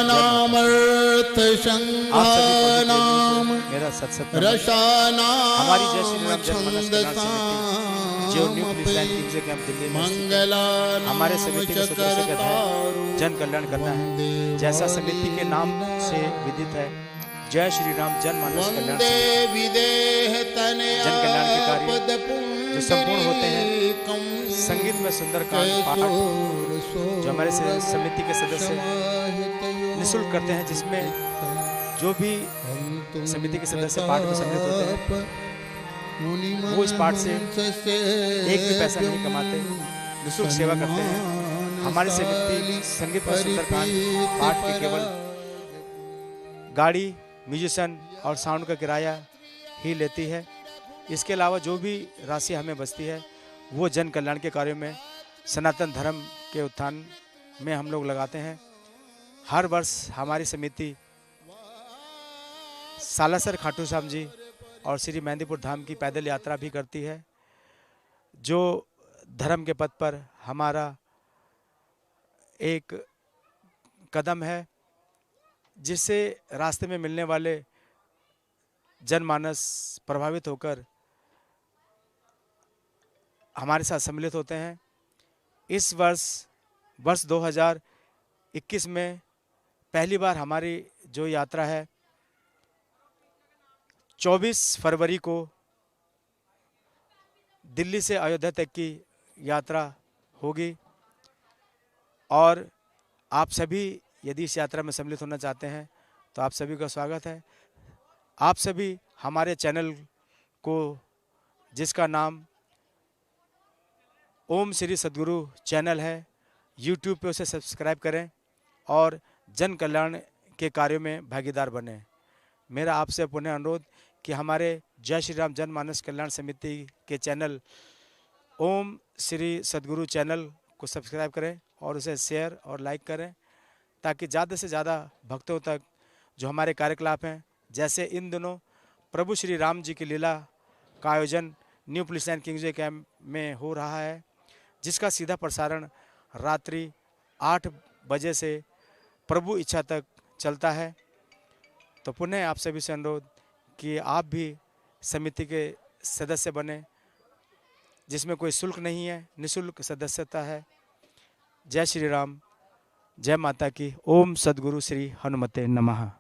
चरणानामर्थ संघानाम मेरा सत्संग रसानाम हमारी जय श्री राम जनमानस कल्याण समिति जो new police line Kings camp Delhi में स्थित है, हमारे समिति के सदस्य का धर्म जन कल्याण करना है। जैसा समिति के नाम से विदित है, जय श्री राम जनमानस कल्याण समिति जन कल्याण के कार्य जो संपूर्ण होते हैं संगीत में सुंदरकांड पाठ जो हमारे समिति के सदस्य निःशुल्क करते हैं, जिसमें जो भी समिति के सदस्य पाठ में सम्मिलित होते हैं वो इस पाठ से एक भी पैसा नहीं कमाते, निःशुल्क सेवा करते हैं। हमारी समिति संगीत में सुंदरकांड पाठ के केवल गाड़ी, म्यूजिशियन और साउंड का किराया ही लेती है। इसके अलावा जो भी राशि हमें बचती है वो जन कल्याण के कार्यों में, सनातन धर्म के उत्थान में हम लोग लगाते हैं। हर वर्ष हमारी समिति सालासर खाटू श्याम जी और श्री मेहंदीपुर धाम की पैदल यात्रा भी करती है, जो धर्म के पथ पर हमारा एक कदम है, जिससे रास्ते में मिलने वाले जनमानस प्रभावित होकर हमारे साथ सम्मिलित होते हैं। इस वर्ष 2021 में पहली बार हमारी जो यात्रा है 24 फरवरी को दिल्ली से अयोध्या तक की यात्रा होगी और आप सभी यदि इस यात्रा में सम्मिलित होना चाहते हैं तो आप सभी का स्वागत है। आप सभी हमारे चैनल को, जिसका नाम ओम श्री सद्गुरु चैनल है, यूट्यूब पे उसे सब्सक्राइब करें और जन कल्याण के कार्यों में भागीदार बने। मेरा आपसे पुनः अनुरोध कि हमारे जय श्री राम जनमानस कल्याण समिति के चैनल ओम श्री सद्गुरु चैनल को सब्सक्राइब करें और उसे शेयर और लाइक करें, ताकि ज़्यादा से ज़्यादा भक्तों तक जो हमारे कार्यकलाप हैं, जैसे इन दिनों प्रभु श्री राम जी की लीला का आयोजन new police line Kings camp में हो रहा है, जिसका सीधा प्रसारण रात्रि 8 बजे से प्रभु इच्छा तक चलता है। तो पुनः आप सभी से अनुरोध कि आप भी समिति के सदस्य बने, जिसमें कोई शुल्क नहीं है, निःशुल्क सदस्यता है। जय श्री राम, जय माता की। ओम सद्गुरु श्री हनुमते नमः।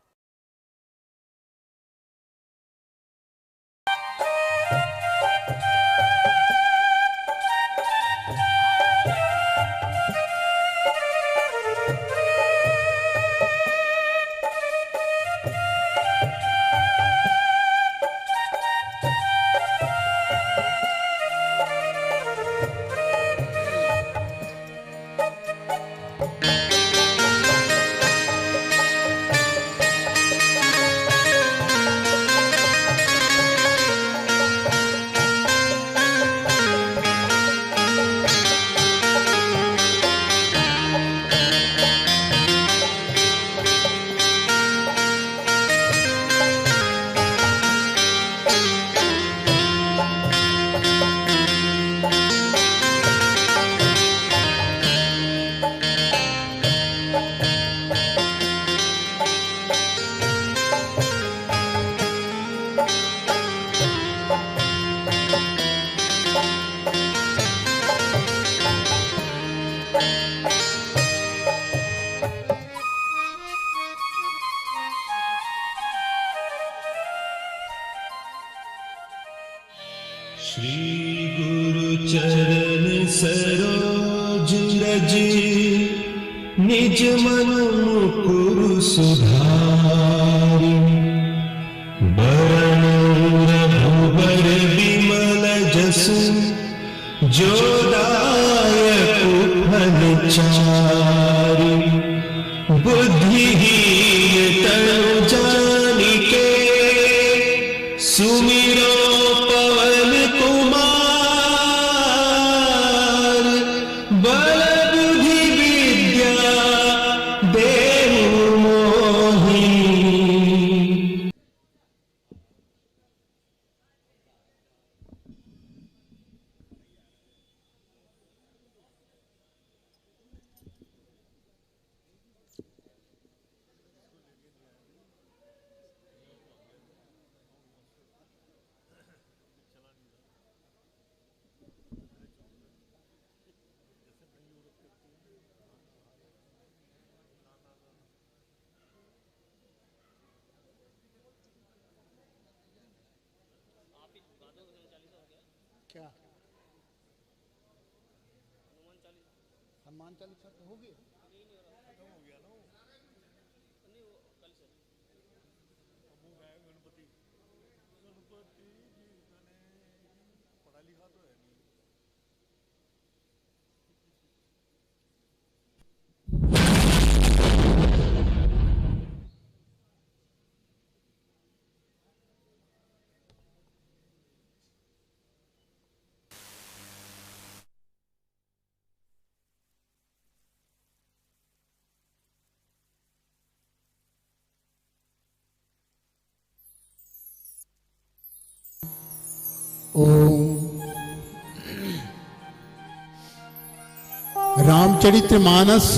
श्री गुरु चरण सरोज रज निज मन मुकुर सुधारि बरन रघुबर विमल जसु जो दायक फल चारि बुद्धिहीन तनु जानिके सुमिरो क्या हनुमान चालीसा तो हो गया? रामचरितमानस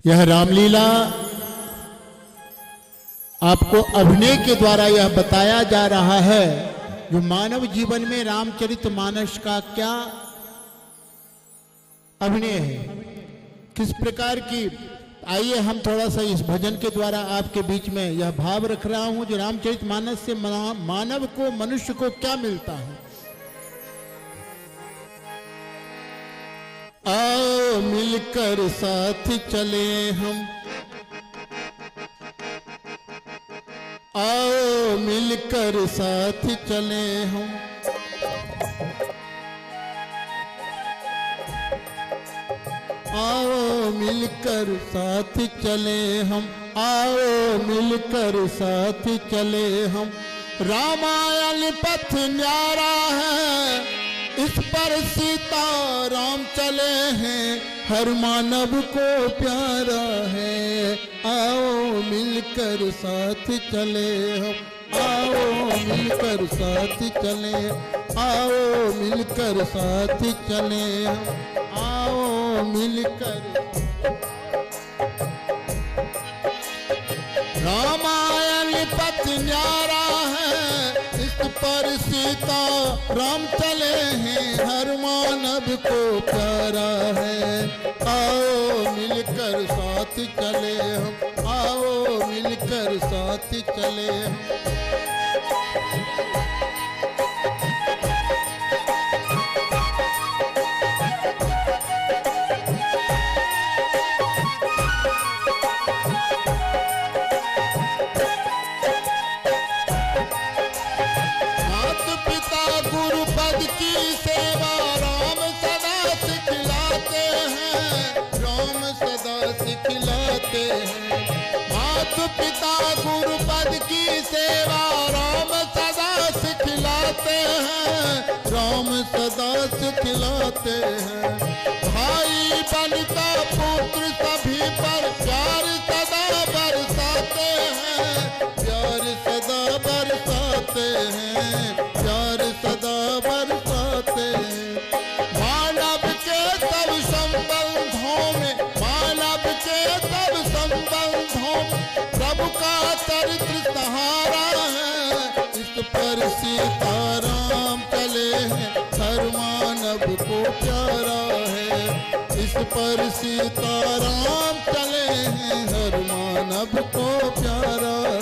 यह रामलीला आपको अभिनय के द्वारा यह बताया जा रहा है जो मानव जीवन में रामचरितमानस का क्या अभिनय है, किस प्रकार की। आइए हम थोड़ा सा इस भजन के द्वारा आपके बीच में यह भाव रख रहा हूं जो रामचरितमानस से मानव को, मनुष्य को क्या मिलता है। आओ मिलकर साथ चले हम, आओ मिलकर साथ चले हम, आओ मिलकर साथ चले हम, आओ मिलकर साथ चले हम। रामायण पथ न्यारा है, इस पर सीता राम चले हैं, हर मानव को प्यारा है। आओ मिलकर साथ चले हम, आओ मिलकर साथ चले, आओ मिलकर साथ चले हम, आओ मिलकर। रामायण पथ न्यारा है, इस पर सीता राम चले हैं, हर मानव को प्यारा है। आओ मिलकर साथ चले हम, आओ मिलकर साथ चले हम। माता पिता गुरु पद की सेवा राम सदा सिखलाते हैं, राम सदा सिखलाते हैं। भाई बनता पुत्र सभी पर प्यार सदा बरसाते हैं, प्यार सदा बरसाते हैं, प्यार सदा बरसाते हैं। मानव के सब संबंधों में, मानव के सब संबंधों प्रभु का चरित्र सहारा है। इस पर सीताराम चले हैं, हर मानव को प्यारा है। इस पर सीताराम चले हैं, हर मानव को प्यारा है।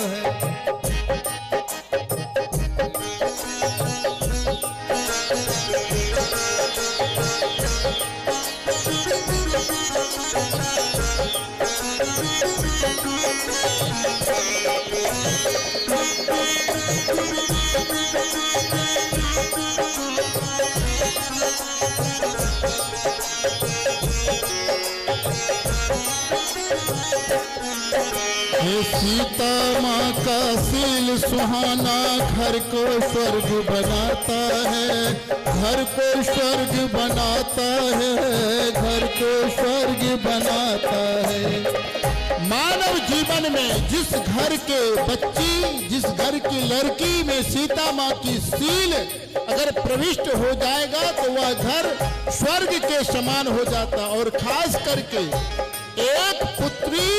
सीता माँ का सील सुहाना घर को स्वर्ग बनाता है, घर को स्वर्ग बनाता है, घर को स्वर्ग बनाता है। मानव जीवन में जिस घर के बच्ची, जिस घर की लड़की में सीता माँ की सील अगर प्रविष्ट हो जाएगा तो वह घर स्वर्ग के समान हो जाता। और खास करके एक पुत्री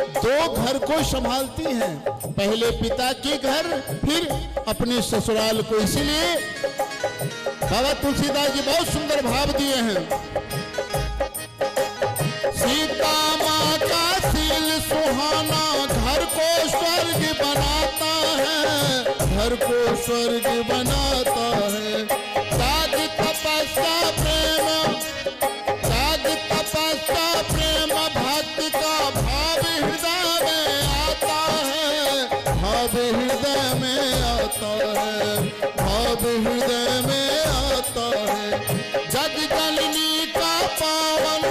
दो घर को संभालती हैं, पहले पिता के घर फिर अपने ससुराल को। इसीलिए बाबा तुलसीदास जी बहुत सुंदर भाव दिए हैं। सीता माँ का सील सुहाना घर को स्वर्ग बनाता है, घर को स्वर्ग बनाता है। त्याग तपस्या प्रेम, त्याग तपस्या प्रेम भक्ति का भाव हृदय में आता है, भाव हृदय में आता है, भाव हृदय में आता है। जग जननी का पावन,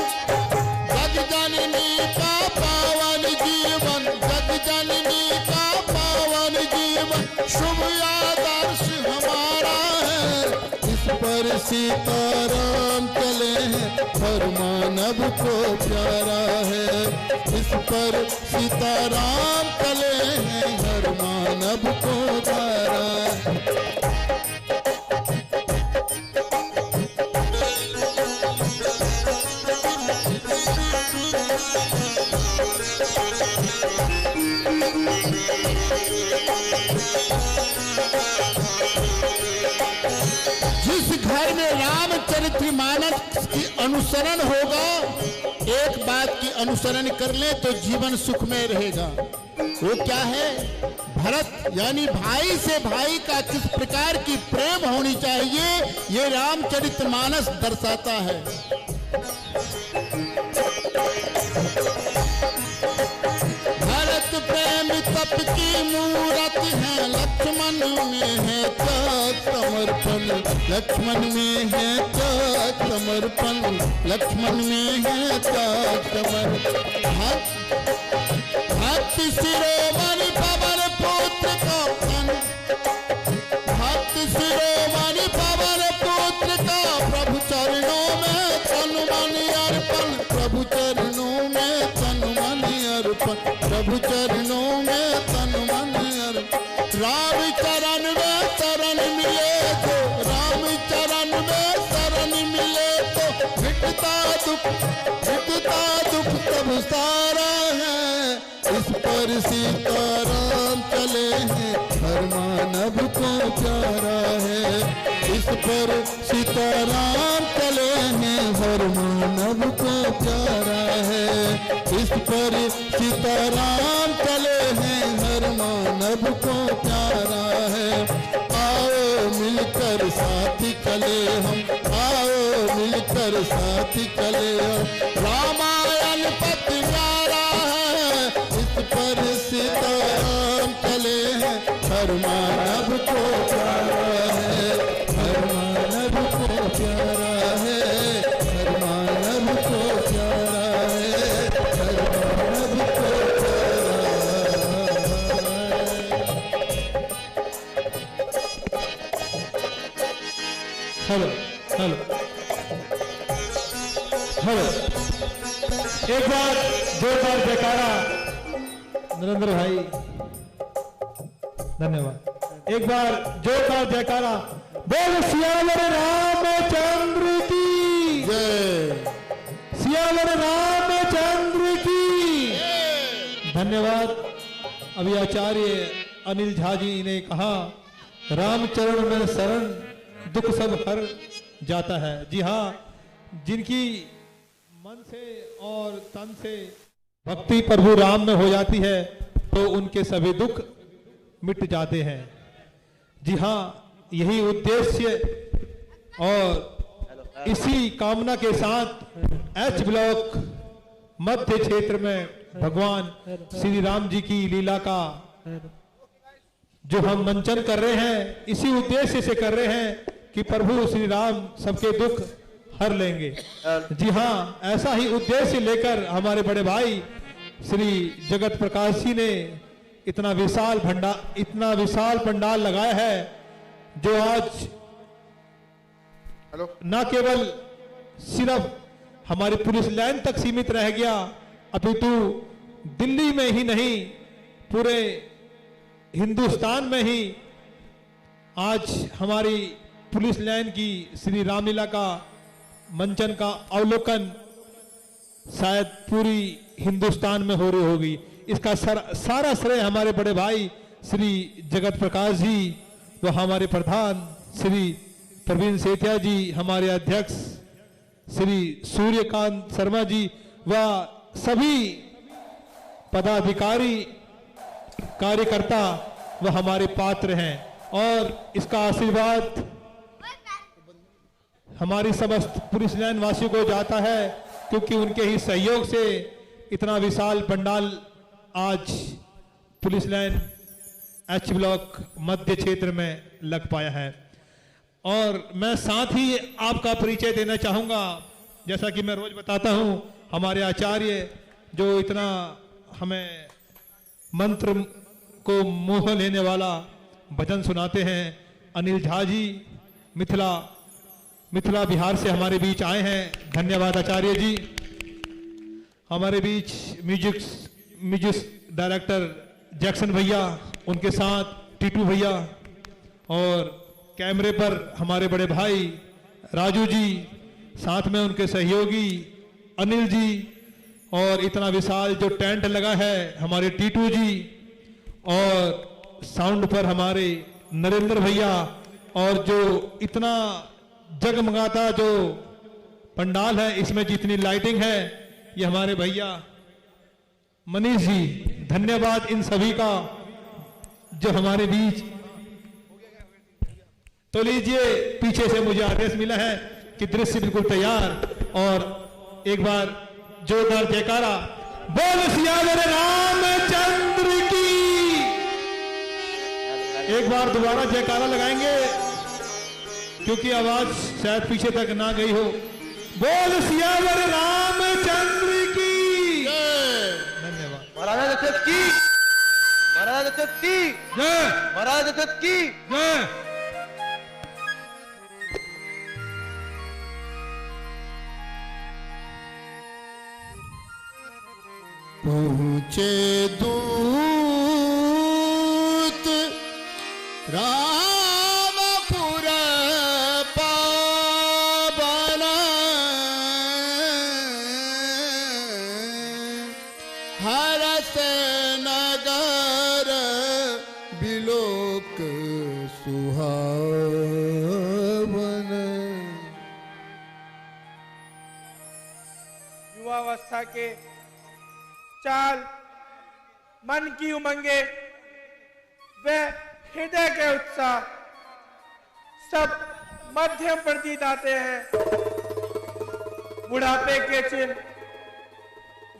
जग जननी का पावन जीवन, जग जननी का पावन जीवन शुभ आदर्श हमारा है। इस पर सीताराम चले हैं, हर मानव को प्यारा है। इस पर सीताराम चले हैं, हर मानव को प्यारा है। जिस घर में रामचरितमानस की अनुसरण होगा, एक बात की अनुसरण कर ले तो जीवन सुखमय रहेगा। वो क्या है? भरत यानी भाई से भाई का किस प्रकार की प्रेम होनी चाहिए, ये रामचरितमानस दर्शाता है। भरत प्रेम तप की मूरत है, लक्ष्मण में है त्याग समर्पण, लक्ष्मण में है त्याग समर्पण, लक्ष्मण में है त्याग समर्पण। भक्ति शिरोमणि पवन पुत्र का तन, भक्ति शिरोमणि पवन पुत्र का प्रभु चरणों में तन मन अर्पण, प्रभु चरणों में तन मन अर्पण, प्रभु चरणों में तन मन अर्पण। राम चरण में शरण मिले तो, राम चरण में शरण मिले तो मिटता दुख, मिटता दुख तब सारा है। इस पर सीताराम चले हैं, हर मानव को प्यारा है। इस पर सीताराम चले हैं, हर मानव को प्यारा है। इस पर सीताराम चले हैं, हर मानव को प्यारा है। आओ मिलकर साथी चले हम, आओ मिलकर साथी चले हम, रामायण पथ प्यारा है। इस पर सीताराम चले हैं, हर मानव को प्यारा है, हर मानव को प्यारा है, हर मानव को प्यारा है, हर मानव को प्यारा है। हेलो हेलो हेलो, एक बार जोरदार जयकारा नरेंद्र भाई, धन्यवाद। एक बार जोरदार जयकारा, बोल सियावर रामचंद्र की जय, सियावर रामचंद्र की धन्यवाद। अभी आचार्य अनिल झा जी ने कहा, रामचरण में शरण दुख सब हर जाता है। जी हाँ, जिनकी मन से और तन से भक्ति प्रभु राम में हो जाती है तो उनके सभी दुख मिट जाते हैं। जी हाँ, यही उद्देश्य और इसी कामना के साथ एच ब्लॉक मध्य क्षेत्र में भगवान श्री राम जी की लीला का जो हम मंचन कर रहे हैं, इसी उद्देश्य से कर रहे हैं कि प्रभु श्री राम सबके दुख हर लेंगे। जी हाँ, ऐसा ही उद्देश्य लेकर हमारे बड़े भाई श्री जगत प्रकाश जी ने इतना विशाल पंडाल लगाया है, जो आज न केवल सिर्फ हमारी पुलिस लाइन तक सीमित रह गया, अपितु दिल्ली में ही नहीं पूरे हिंदुस्तान में ही आज हमारी पुलिस लाइन की श्री रामलीला का मंचन का अवलोकन शायद पूरी हिंदुस्तान में हो रही होगी। इसका सारा श्रेय हमारे बड़े भाई श्री जगत प्रकाश जी व हमारे प्रधान श्री प्रवीण सेठिया जी, हमारे अध्यक्ष श्री सूर्यकांत शर्मा जी व सभी पदाधिकारी कार्यकर्ता व हमारे पात्र हैं। और इसका आशीर्वाद हमारी समस्त पुलिस लाइन वासियों को जाता है, क्योंकि उनके ही सहयोग से इतना विशाल पंडाल आज पुलिस लाइन एच ब्लॉक मध्य क्षेत्र में लग पाया है। और मैं साथ ही आपका परिचय देना चाहूँगा, जैसा कि मैं रोज बताता हूँ, हमारे आचार्य जो इतना हमें मंत्र को मोह लेने वाला भजन सुनाते हैं, अनिल झा जी मिथिला बिहार से हमारे बीच आए हैं। धन्यवाद आचार्य जी। हमारे बीच म्यूजिक डायरेक्टर जैक्सन भैया, उनके साथ टीटू भैया, और कैमरे पर हमारे बड़े भाई राजू जी, साथ में उनके सहयोगी अनिल जी, और इतना विशाल जो टेंट लगा है हमारे टीटू जी, और साउंड पर हमारे नरेंद्र भैया, और जो इतना जगमगाता जो पंडाल है, इसमें जितनी लाइटिंग है, ये हमारे भैया मनीष जी। धन्यवाद इन सभी का जो हमारे बीच। तो लीजिए, पीछे से मुझे आदेश मिला है कि दृश्य बिल्कुल तैयार, और एक बार जोरदार जयकारा, बोल सियावर रामचंद्र की। एक बार दोबारा जयकारा लगाएंगे, क्योंकि आवाज शायद पीछे तक ना गई हो। बोल सियावर रामचंद्र की। धन्यवाद। महाराज दशरथ की, महाराज दशरथ की जय, महाराज दशरथ की जय। पहुँचे दूत रामपुर पावन, हरस नगर बिलोक सुहावन। युवावस्था के चाल, मन की उमंगे, व हृदय के उत्साह सब मध्यम प्रतीत आते हैं। बुढ़ापे के चिन्ह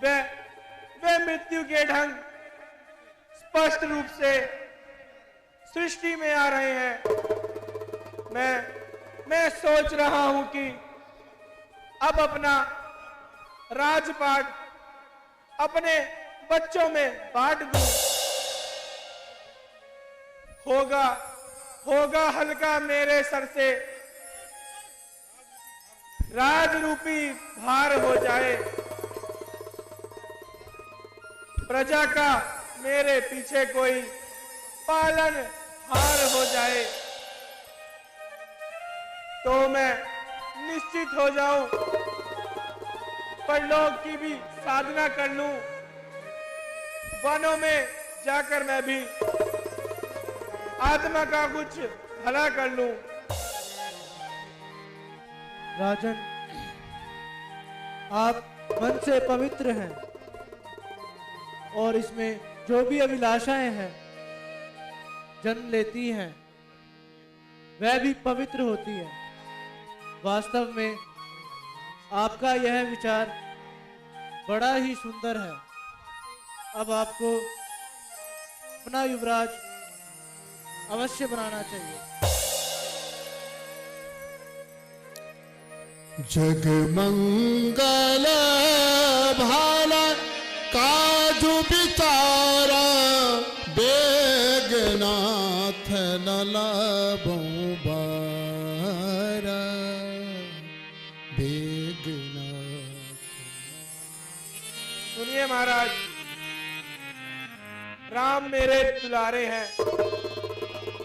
वे मृत्यु के ढंग स्पष्ट रूप से सृष्टि में आ रहे हैं। मैं सोच रहा हूं कि अब अपना राजपाट अपने बच्चों में बांट दूं। होगा हल्का मेरे सर से, राज रूपी भार हो जाए। प्रजा का मेरे पीछे कोई पालन हार हो जाए, तो मैं निश्चित हो जाऊं, परलोक की भी साधना कर लूं। वनों में जाकर मैं भी आत्मा का कुछ भला कर लूं। राजन, आप मन से पवित्र हैं, और इसमें जो भी अभिलाषाएं हैं जन्म लेती हैं, वह भी पवित्र होती है। वास्तव में आपका यह विचार बड़ा ही सुंदर है। अब आपको अपना युवराज अवश्य बनाना चाहिए। जगमंगल भाला काजू बिचारा, बेगनाथ नलाबों बारा, बेगनाथ। सुनिए महाराज, राम मेरे दुलारे हैं।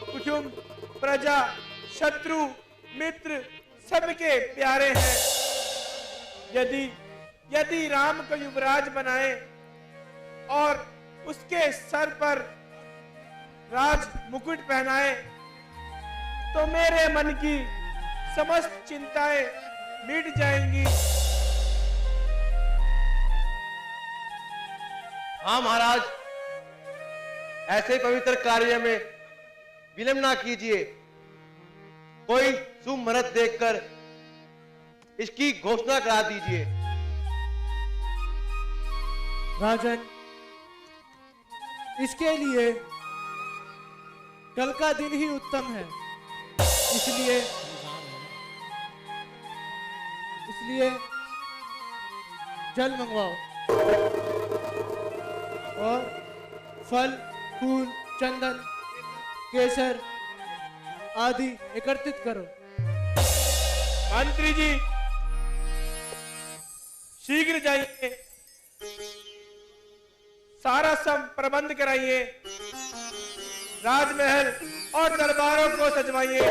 कुटुंब, प्रजा, शत्रु, मित्र सबके प्यारे हैं। यदि राम को युवराज बनाए और उसके सर पर राज मुकुट पहनाए, तो मेरे मन की समस्त चिंताएं मिट जाएंगी। हाँ महाराज, ऐसे पवित्र कार्य में विलंब ना कीजिए, कोई शुभ मुहूर्त देखकर इसकी घोषणा करा दीजिए। राजन, इसके लिए कल का दिन ही उत्तम है, इसलिए जल मंगवाओ और फल, फूल, चंदन, केसर आदि एकत्रित करो। मंत्री जी शीघ्र जाइए, सारा सब प्रबंध कराइए, राजमहल और दरबारों को सजवाइए,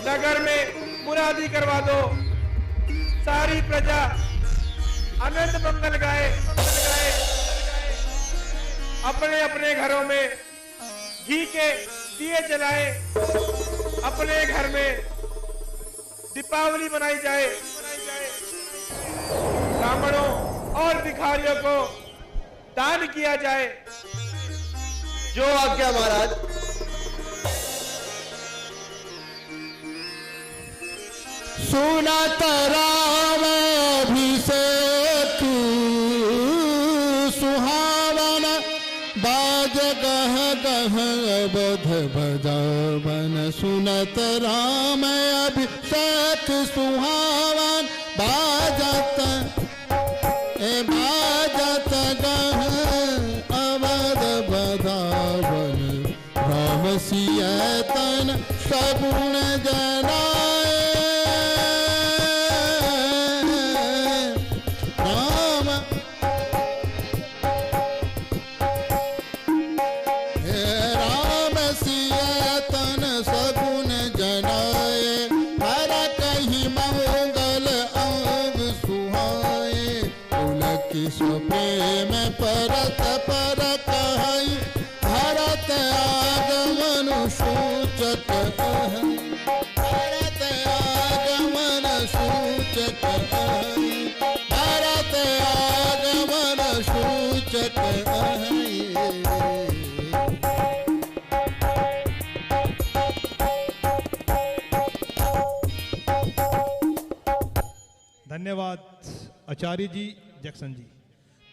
नगर में मुरादी करवा दो, सारी प्रजा अनंत मंगल गाए, अपने अपने घरों में घी के दिए जलाए, अपने घर में दीपावली मनाई जाए, ब्राह्मणों और भिखारियों को दान किया जाए। जो आज्ञा महाराज। सुनत राम अभिषेक सुहावन, बाज गह गह अवध बजावन। सुनत राम अभिषेक सुहावन, बाजत गह अवध बजावन। राम सिय तन सगुण जनाए, प्रेम परत परत हई, भरत आगमन सूचक हई, भरत आगमन सूचक हई, भरत आगमन सूचक हई। धन्यवाद आचार्य जी, जैक्सन जी।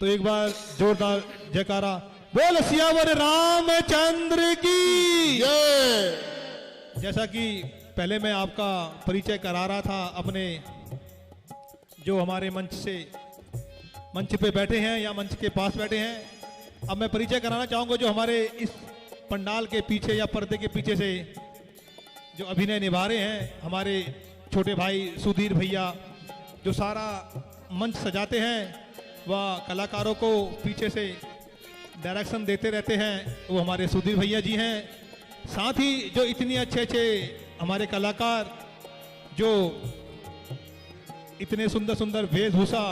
तो एक बार जोरदार जयकारा, बोल सियावर रामचंद्र की जय। जैसा कि पहले मैं आपका परिचय करा रहा था अपने जो हमारे मंच पे बैठे हैं या मंच के पास बैठे हैं, अब मैं परिचय कराना चाहूंगा जो हमारे इस पंडाल के पीछे या पर्दे के पीछे से जो अभिनय निभा रहे हैं, हमारे छोटे भाई सुधीर भैया जो सारा मंच सजाते हैं, वह कलाकारों को पीछे से डायरेक्शन देते रहते हैं, वो हमारे सुधीर भैया जी हैं। साथ ही जो इतनी अच्छे हमारे कलाकार जो इतने सुंदर सुंदर वेशभूषा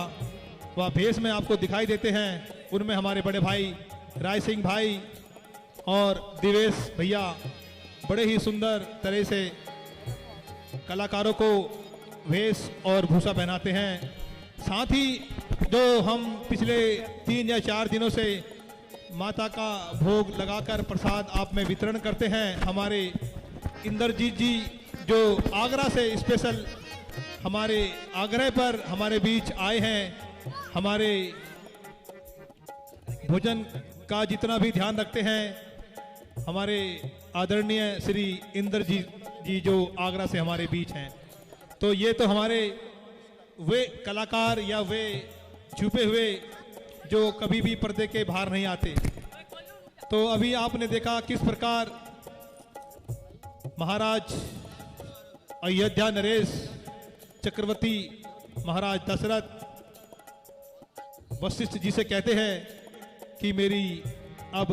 व भेष में आपको दिखाई देते हैं, उनमें हमारे बड़े भाई राय सिंह भाई और दिवेश भैया बड़े ही सुंदर तरह से कलाकारों को वेश और भूषा पहनाते हैं। साथ ही जो हम पिछले 3 या 4 दिनों से माता का भोग लगाकर प्रसाद आप में वितरण करते हैं, हमारे इंद्रजीत जी जो आगरा से स्पेशल हमारे आग्रह पर हमारे बीच आए हैं, हमारे भोजन का जितना भी ध्यान रखते हैं, हमारे आदरणीय श्री इंद्रजीत जी जो आगरा से हमारे बीच हैं। तो ये तो हमारे वे कलाकार या वे छुपे हुए जो कभी भी पर्दे के बाहर नहीं आते। तो अभी आपने देखा किस प्रकार महाराज अयोध्या नरेश चक्रवर्ती महाराज दशरथ वशिष्ठ जी से कहते हैं कि मेरी अब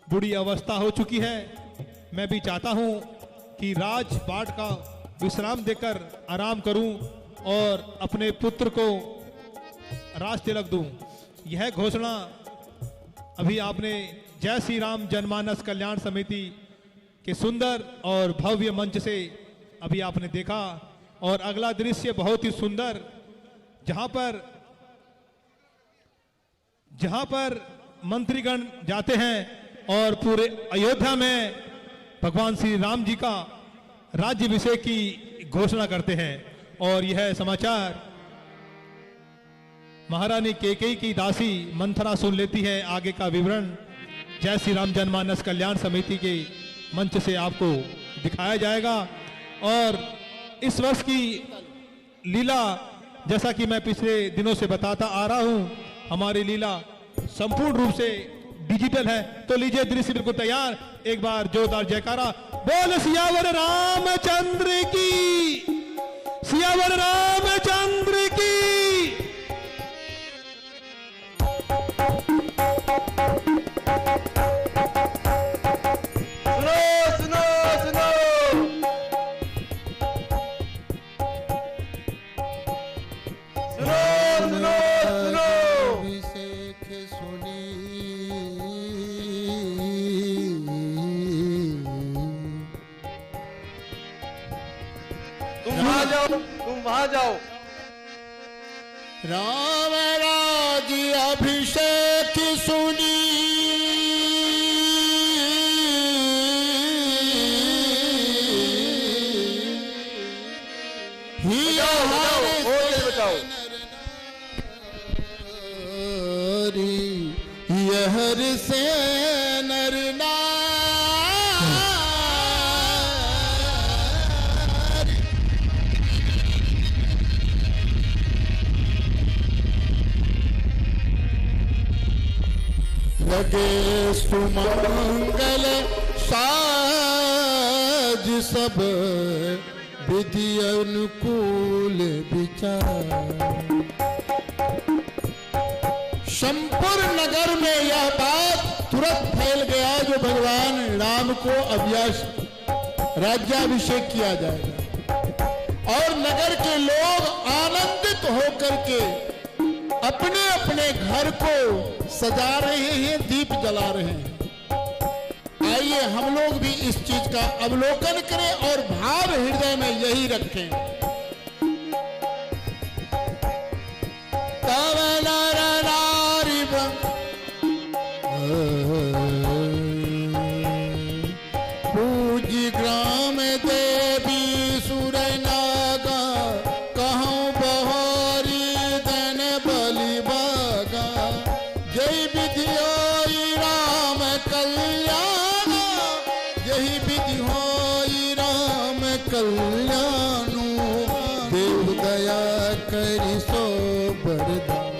बुरी अवस्था हो चुकी है, मैं भी चाहता हूं कि राजपाट का विश्राम देकर आराम करूं और अपने पुत्र को राज तिलक दूं। यह घोषणा अभी आपने जय श्री राम जनमानस कल्याण समिति के सुंदर और भव्य मंच से अभी आपने देखा। और अगला दृश्य बहुत ही सुंदर, जहां पर मंत्रीगण जाते हैं और पूरे अयोध्या में भगवान श्री राम जी का राज्याभिषेक की घोषणा करते हैं। और यह समाचार महारानी कैकेयी की दासी मंथरा सुन लेती है। आगे का विवरण जय श्री राम जनमानस कल्याण समिति के मंच से आपको दिखाया जाएगा। और इस वर्ष की लीला, जैसा कि मैं पिछले दिनों से बताता आ रहा हूं, हमारी लीला संपूर्ण रूप से डिजिटल है। तो लीजिए दृश्य बिल्कुल तैयार, एक बार जोरदार जयकारा, बोल सियावर रामचंद्र की, सियावर रामचंद्र की। सुनो सुनो सुनो सुनो सुनो अभिषेक सुनी तुम वहां जाओ, तुम वहां जाओ। राम राज्य अभिषेक सुनी बचाओ। यहर से नर लगे सुमंगल साज सब विधि अनुकूल विचार। संपूर्ण नगर में यह बात तुरंत फैल गया जो भगवान राम को राज्याभिषेक किया जाएगा। और नगर के लोग आनंदित होकर के अपने अपने घर को सजा रहे हैं, दीप जला रहे हैं। आइए हम लोग भी इस चीज का अवलोकन करें और भाव हृदय में यही रखें। तब नर नारी पूजी ग्राम देवी सुर नागा, कहूँ बहोरी दन बलि बागा। जय विधि होई राम कल्याण, यही विधि होई राम कल्याणु। देव दया करि सो वरदान।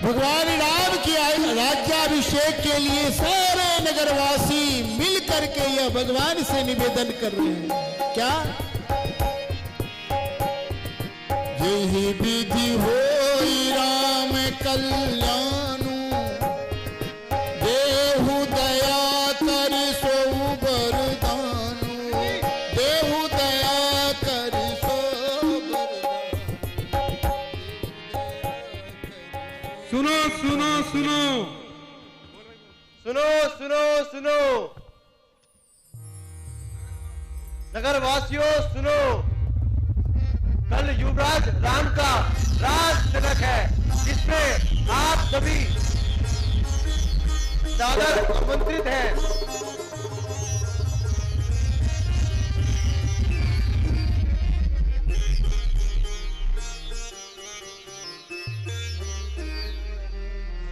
भगवान राम की राज्याभिषेक के लिए सारे नगरवासी मिल करके यह भगवान से निवेदन कर रहे हैं। क्या? यही विधि होई राम कल्याणु, देहु दया करि सो वरदानु। देहु दया करि सो वरदानु। सुनो सुनो सुनो सुनो सुनो सुनो नगर वासियों सुनो। कल युवराज राम का राज तिलक है, जिसमें आप सभी सादर आमंत्रित हैं।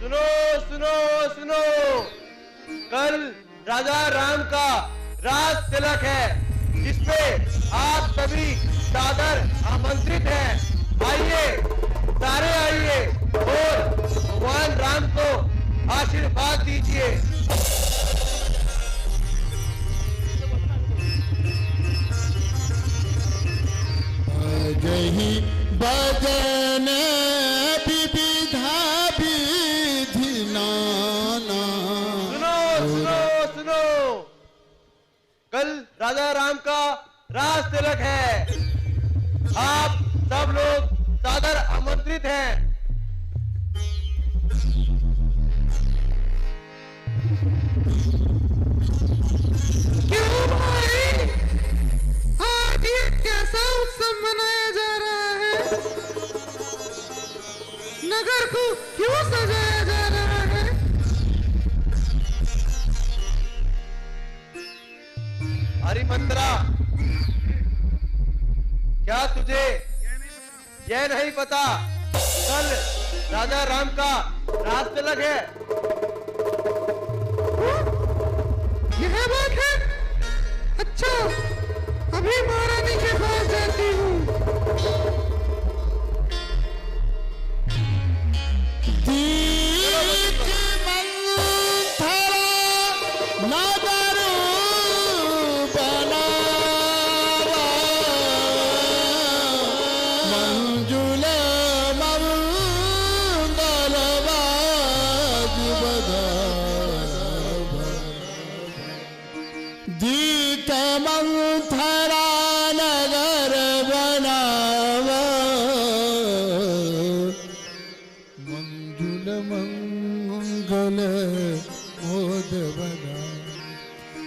सुनो सुनो सुनो कल राजा राम का राज तिलक है, जिसमें आप सभी सादर आमंत्रित हैं। आइए, सारे आइए और भगवान राम को आशीर्वाद दीजिए। जही भजन विविधा विधि नाना। सुनो सुनो सुनो कल राजा राम का राज तिलक है, आप सब लोग सादर आमंत्रित हैं। क्यों भाई, आज ये कैसा उत्सव मनाया जा रहा है? नगर को क्यों सजाया जा रहा है? मंत्रा, क्या तुझे यह नहीं पता कल राजा राम का राज तिलक है? यह बात है? अच्छा, अभी महारानी के पास जाती हूँ।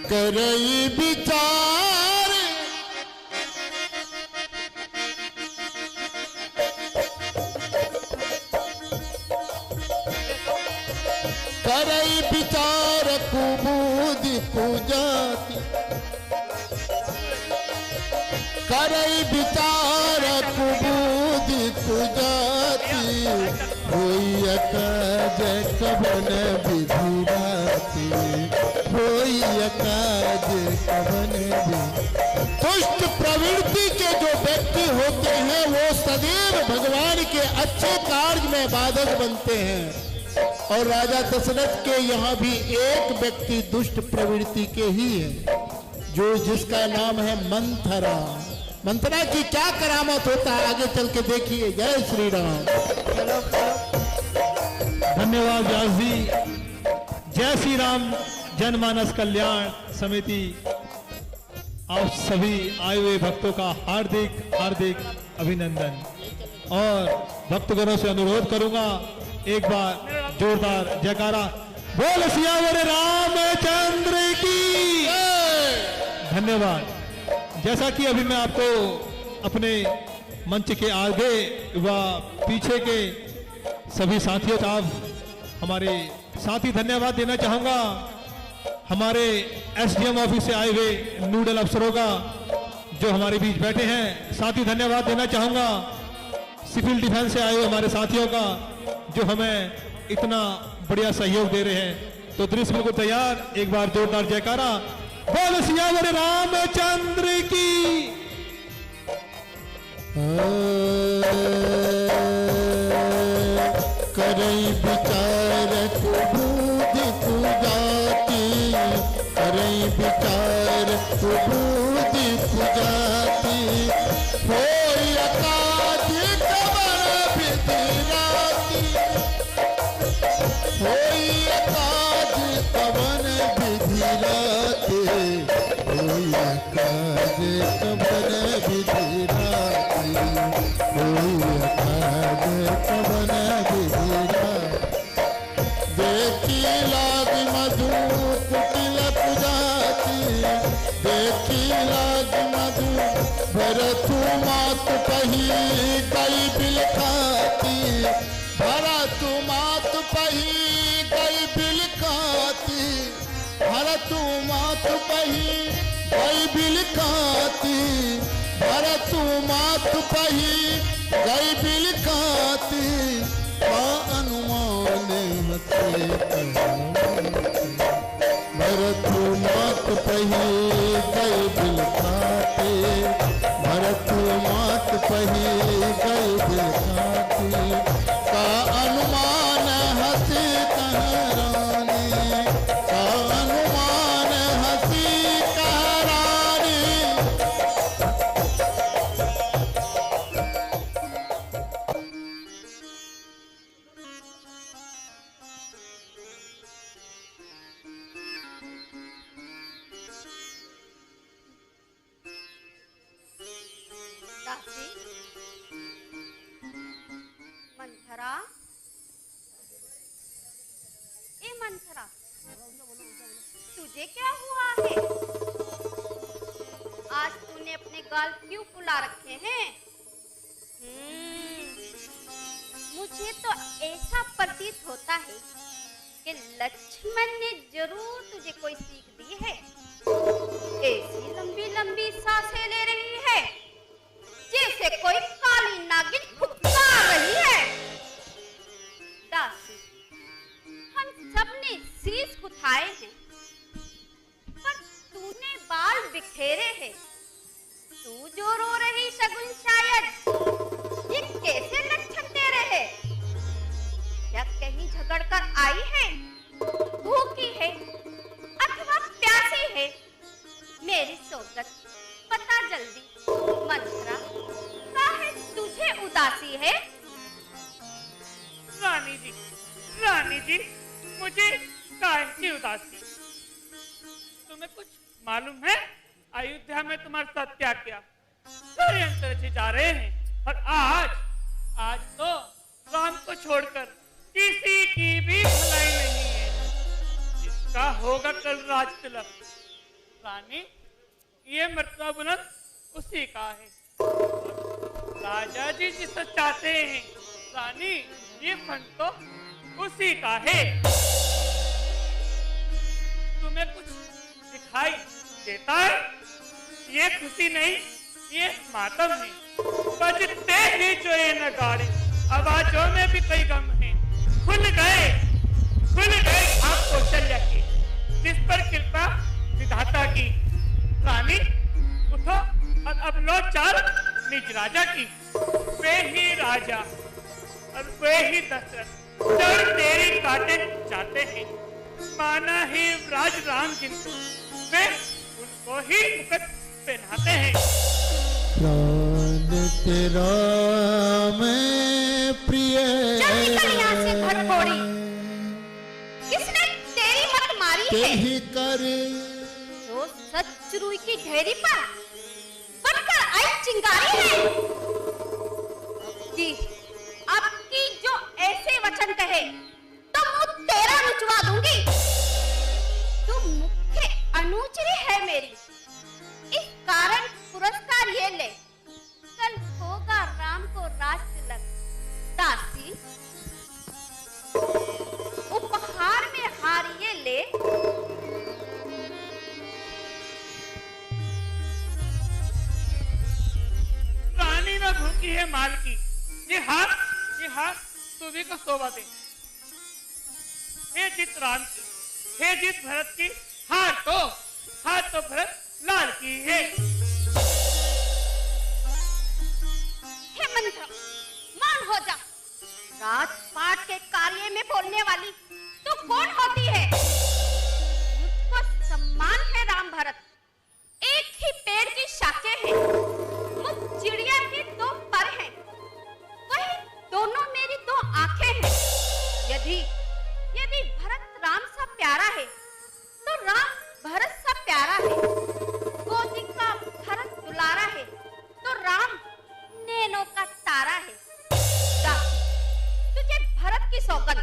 करई विचार करई विचार कुबूदी पूजाती, करई विचार कुबूदी पूजाती, होई अकाज कवन विधिराती, होई अकाज कवन विधि। दुष्ट प्रवृत्ति के जो व्यक्ति होते हैं वो सदैव भगवान के अच्छे कार्य में बाधक बनते हैं। और राजा दशरथ के यहाँ भी एक व्यक्ति दुष्ट प्रवृत्ति के ही है, जो जिसका नाम है मंथरा। मंथरा की क्या करामत होता है आगे चल के देखिए। जय श्री राम। धन्यवाद व्यास जी। जय श्री राम जनमानस कल्याण समिति आप सभी आए हुए भक्तों का हार्दिक हार्दिक अभिनंदन। और भक्तगणों से अनुरोध करूंगा एक बार जोरदार जयकारा। बोल सियावर रामचंद्र की। धन्यवाद। जैसा कि अभी मैं आपको अपने मंच के आगे व पीछे के सभी साथियों का हमारे साथी धन्यवाद देना चाहूंगा। हमारे एसडीएम ऑफिस से आए हुए नूडल अफसरों का जो हमारे बीच बैठे हैं, साथ ही धन्यवाद देना चाहूंगा सिविल डिफेंस से आए हुए हमारे साथियों का जो हमें इतना बढ़िया सहयोग दे रहे हैं। तो दृश्य बिल्कुल तैयार, एक बार जोरदार जयकारा। बोल सियावर रामचंद्र की। करई विचार कुबूदी पूजाती, करई विचार कुबूदी पूजाती, होई अकाज कवन विधिराती, होई अकाज कवन विधिराती, होई अकाज कवन विधिराती, होई अकाज कवन विधिराती। देखी लाग मधु कुटिल पुजाती, देखी लाग मधु भरतु मात पही गई बिलखाती, भरतु मात पही गई बिलखाती, भरतु मात पही गई बिलखाती, भरतु मात पही गई बिलखाती, अनुमान हते भरतु मात पही गई बिलखाती, भरतु मात पही गई बिलखाती, का अनुमान हसी कहरानी, का अनुमान हसी कहरानी। दासी, मंथरा, ए मंथरा, तुझे क्या हुआ है? आज तूने अपने गाल क्यों फुला रखे हैं? मुझे तो ऐसा प्रतीत होता है कि लक्ष्मण ने जरूर तुझे कोई सीख दी है। ऐसी लंबी लंबी सांसें ले रही है जैसे कोई काली नागिन फुफकार रही है। दासी, हम सबने शीश उठाए हैं, पर तूने बाल बिखेरे हैं। तू जो रो रही शगुन, शायद ये कैसे लक्षण तेरे हैं? क्या कहीं झगड़ कर आई है, भूखी है अथवा प्यासी है? मेरी सोगत पता जल्दी। मंथरा, काहे तुझे उदासी है? रानी जी, मुझे काहे की उदासी? तुम्हें कुछ मालूम है? अयोध्या में तुम्हारे साथ क्या क्या षड्यंत्र रचे जा रहे हैं, और आज तो राम को छोड़कर किसी की भी भलाई नहीं है। इसका होगा कल राज तिलक। रानी, ये मर्तबा बुलंद उसी का है। राजा जी जिसे चाहते हैं, रानी ये फन तो उसी का है। तुम्हें कुछ दिखाई देता है? ये खुशी नहीं, ये मातम है। बजते ही जो ये नगाड़े, आवाजों में भी कई गम है। खुल गए आप कौशल्या के, जिस पर कृपा विधाता की। रानी उठो और अब लो चाल निज राजा की। वे ही राजा और वे ही दशरथ जड़ तेरी काटे जाते हैं। माना ही राज राम जिनको, वे उनको ही मुकुट पहनाते हैं। प्राण तेरा मैं प्रिय, किसने तेरी मत मारी है? तेही कर जो सच रुई की ढेरी पर बनकर आई चिंगारी है। जी, अब की जो ऐसे वचन कहे तो मुंह तेरा रुचवा दूंगी। तू मुख्य अनुचरी है मेरी, इस कारण पुरस्कार ये ले। कल होगा राम को राज तिलक। दासी, उपहार में हार ये ले। रानी न भूखी है माल की। ये हार सुबह को शोभा दे। हे जित राम की, हे जित भरत की, हार तो भरत लाल की है। हे मंथरा, मान हो जा। राजपाट के कार्य में बोलने वाली तू कौन होती है? मुझको सम्मान है राम भरत, एक ही पेड़ की शाखें हैं। मुझ चिड़िया के दो पर हैं, वही दोनों मेरी दो आंखें हैं। यदि भरत राम सा प्यारा है तो राम भरत सा प्यारा है। गोदी का भरत दुलारा है तो राम नैनों का तारा है। तुझे भरत की सौगंध,